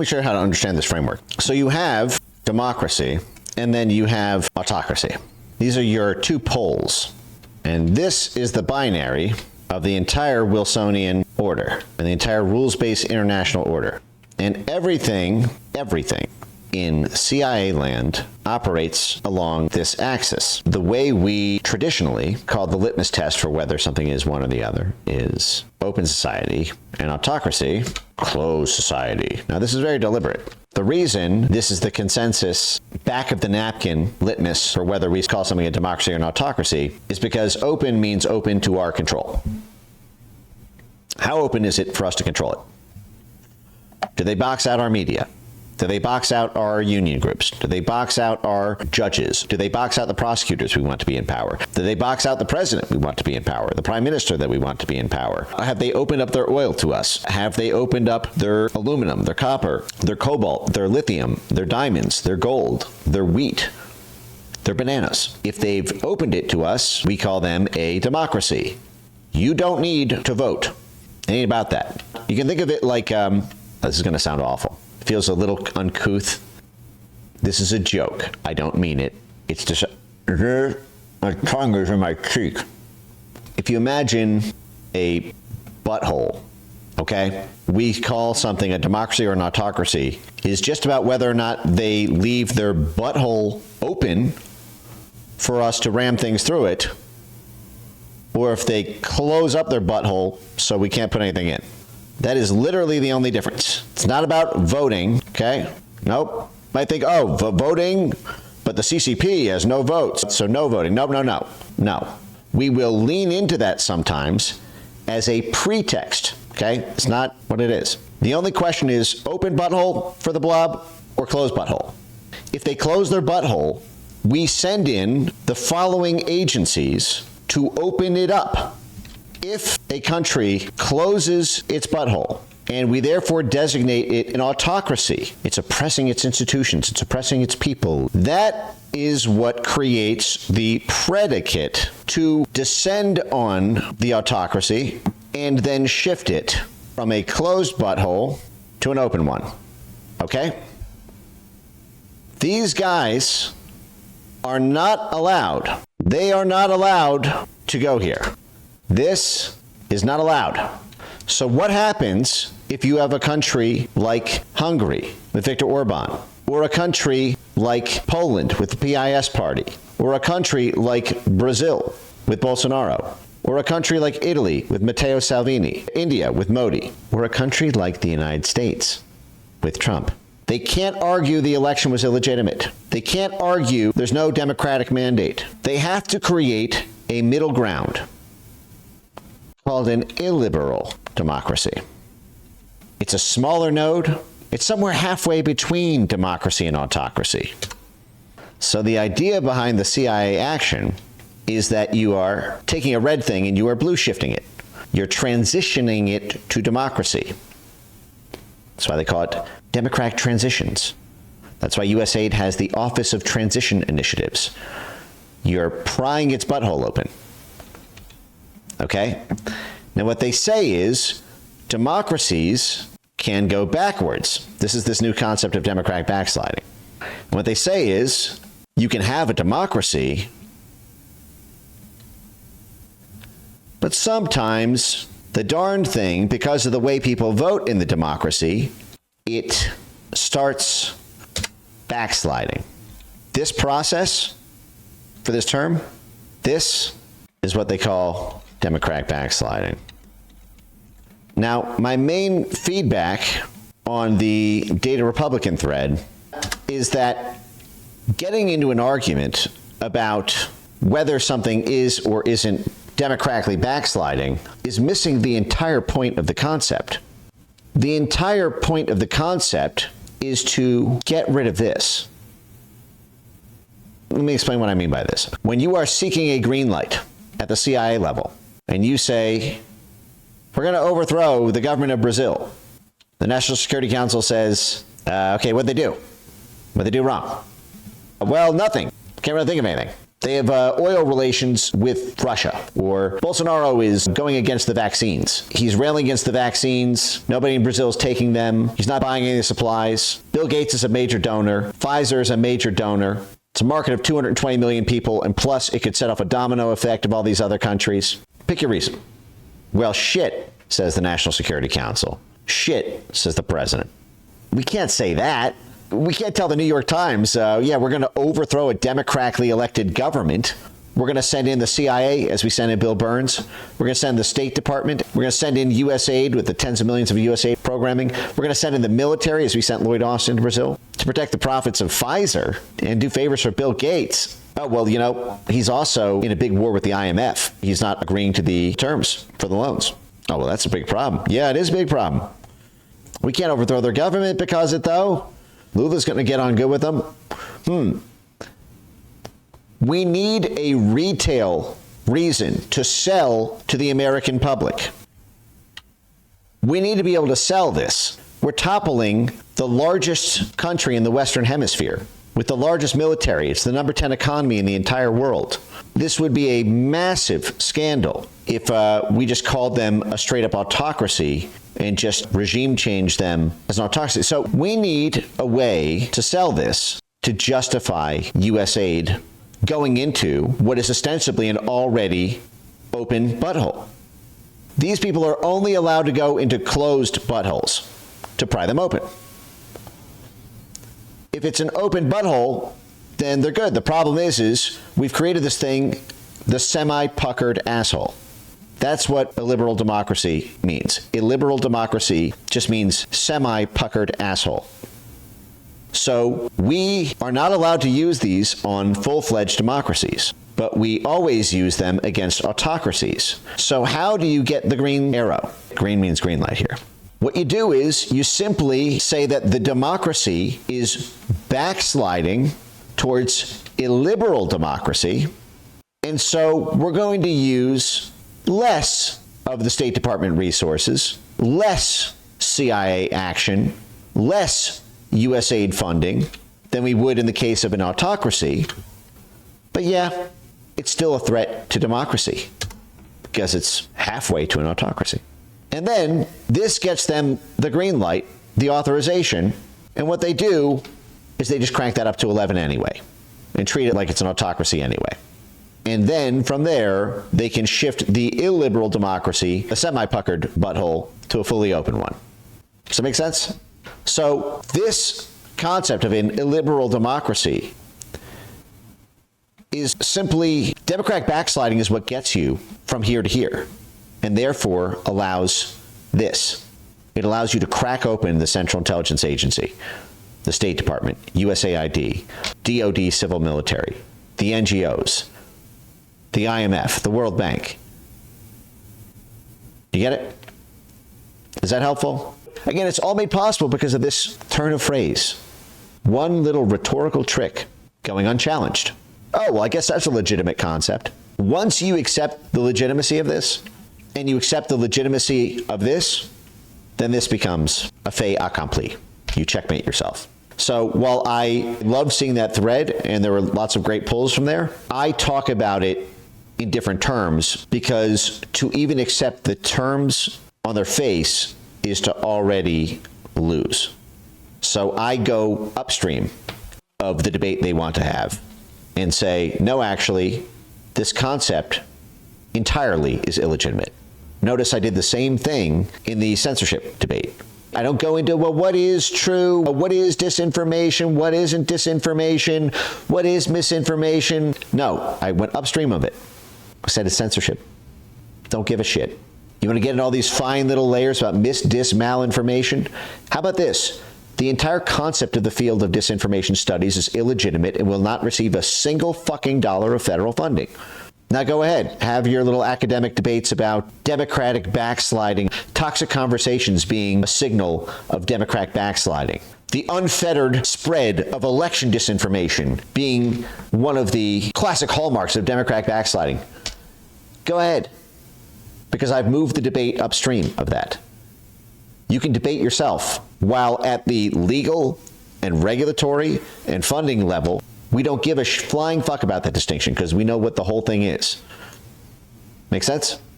me show you how to understand this framework. So you have democracy, and then you have autocracy. These are your two poles. And this is the binary of the entire Wilsonian order and the entire rules-based international order. And everything in CIA land operates along this axis. The way we traditionally call the litmus test for whether something is one or the other is open society, and autocracy, closed society. Now, this is very deliberate. The reason this is the consensus back of the napkin litmus for whether we call something a democracy or an autocracy is because open means open to our control. How open is it for us to control it? Do they box out our media? Do they box out our union groups? Do they box out our judges? Do they box out the prosecutors we want to be in power? Do they box out the president we want to be in power? The prime minister that we want to be in power? Have they opened up their oil to us? Have they opened up their aluminum, their copper, their cobalt, their lithium, their diamonds, their gold, their wheat, their bananas? If they've opened it to us, we call them a democracy. You don't need to vote. It ain't about that. You can think of it like, this is going to sound awful. It feels a little uncouth. This is a joke. I don't mean it. It's just, my tongue is in my cheek. If you imagine a butthole, okay? We call something a democracy or an autocracy is just about whether or not they leave their butthole open for us to ram things through it, or if they close up their butthole so we can't put anything in. That is literally the only difference. It's not about voting, okay? Nope. Might think, oh, voting, but the CCP has no votes, so no voting. No. We will lean into that sometimes as a pretext, okay? It's not what it is. The only question is open butthole for the blob or closed butthole. If they close their butthole, we send in the following agencies to open it up. If a country closes its butthole, and we therefore designate it an autocracy, it's oppressing its institutions, it's oppressing its people, that is what creates the predicate to descend on the autocracy and then shift it from a closed butthole to an open one. Okay? These guys are not allowed. They are not allowed to go here. This is not allowed. So what happens if you have a country like Hungary with Viktor Orban, or a country like Poland with the PIS party, or a country like Brazil with Bolsonaro, or a country like Italy with Matteo Salvini, India with Modi, or a country like the United States with Trump? They can't argue the election was illegitimate. They can't argue there's no democratic mandate. They have to create a middle ground called an illiberal democracy. It's a smaller node. It's somewhere halfway between democracy and autocracy. So the idea behind the CIA action is that you are taking a red thing and you are blue shifting it. You're transitioning it to democracy. That's why they call it democratic transitions. That's why USAID has the Office of Transition Initiatives. You're prying its butthole open. Okay? Now what they say is democracies can go backwards. This is this new concept of democratic backsliding. And what they say is you can have a democracy, but sometimes the darn thing, because of the way people vote in the democracy, it starts backsliding. This process for this term, this is what they call democratic backsliding. Now, my main feedback on the Data Republican thread is that getting into an argument about whether something is or isn't democratically backsliding is missing the entire point of the concept. The entire point of the concept is to get rid of this. Let me explain what I mean by this. When you are seeking a green light at the CIA level, and you say, we're going to overthrow the government of Brazil, the National Security Council says, okay, what'd they do? What'd they do wrong? Well, nothing. Can't really think of anything. They have oil relations with Russia, or Bolsonaro is going against the vaccines. He's railing against the vaccines. Nobody in Brazil is taking them. He's not buying any of the supplies. Bill Gates is a major donor. Pfizer is a major donor. It's a market of 220 million people, and plus it could set off a domino effect of all these other countries. Pick your reason. Well, shit, says the National Security Council. Shit, says the president. We can't say that. We can't tell the New York Times, yeah, we're going to overthrow a democratically elected government. We're going to send in the CIA as we send in Bill Burns. We're going to send the State Department. We're going to send in USAID with the tens of millions of USAID programming. We're going to send in the military as we sent Lloyd Austin to Brazil to protect the profits of Pfizer and do favors for Bill Gates. Oh, well, you know, he's also in a big war with the IMF. He's not agreeing to the terms for the loans. Oh, well, that's a big problem. Yeah, it is a big problem. We can't overthrow their government because of it, though. Lula's going to get on good with them. We need a retail reason to sell to the American public. We need to be able to sell this. We're toppling the largest country in the Western Hemisphere with the largest military. It's the number 10 economy in the entire world. This would be a massive scandal if we just called them a straight-up autocracy and just regime change them as an autocracy. So we need a way to sell this to justify U.S. aid going into what is ostensibly an already open butthole. These people are only allowed to go into closed buttholes to pry them open. If it's an open butthole, then they're good. The problem is we've created this thing, the semi-puckered asshole. That's what illiberal democracy means. Illiberal democracy just means semi-puckered asshole. So we are not allowed to use these on full-fledged democracies, but we always use them against autocracies. So how do you get the green arrow? Green means green light here. What you do is you simply say that the democracy is backsliding towards illiberal democracy, and so we're going to use less of the State Department resources, less CIA action, less U.S. aid funding than we would in the case of an autocracy. But yeah, it's still a threat to democracy because it's halfway to an autocracy. And then this gets them the green light, the authorization, and what they do is they just crank that up to 11 anyway and treat it like it's an autocracy anyway. And then from there, they can shift the illiberal democracy, a semi-puckered butthole, to a fully open one. Does that make sense? So this concept of an illiberal democracy is simply, democratic backsliding is what gets you from here to here, and therefore allows this. It allows you to crack open the Central Intelligence Agency, the State Department, USAID, DOD civil military, the NGOs, the IMF, the World Bank. You get it? Is that helpful? Again, it's all made possible because of this turn of phrase. One little rhetorical trick going unchallenged. Oh, well, I guess that's a legitimate concept. Once you accept the legitimacy of this, and you accept the legitimacy of this, then this becomes a fait accompli. You checkmate yourself. So while I love seeing that thread, and there were lots of great pulls from there, I talk about it in different terms because to even accept the terms on their face is to already lose. So I go upstream of the debate they want to have and say, no, actually, this concept entirely is illegitimate. Notice I did the same thing in the censorship debate. I don't go into, well, what is true? What is disinformation? What isn't disinformation? What is misinformation? No, I went upstream of it. I said it's censorship. Don't give a shit. You want to get in all these fine little layers about malinformation? How about this? The entire concept of the field of disinformation studies is illegitimate and will not receive a single fucking dollar of federal funding. Now go ahead, have your little academic debates about democratic backsliding, toxic conversations being a signal of democratic backsliding, the unfettered spread of election disinformation being one of the classic hallmarks of democratic backsliding. Go ahead, because I've moved the debate upstream of that. You can debate yourself while at the legal and regulatory and funding level, We don't give a flying fuck about that distinction because we know what the whole thing is. Make sense?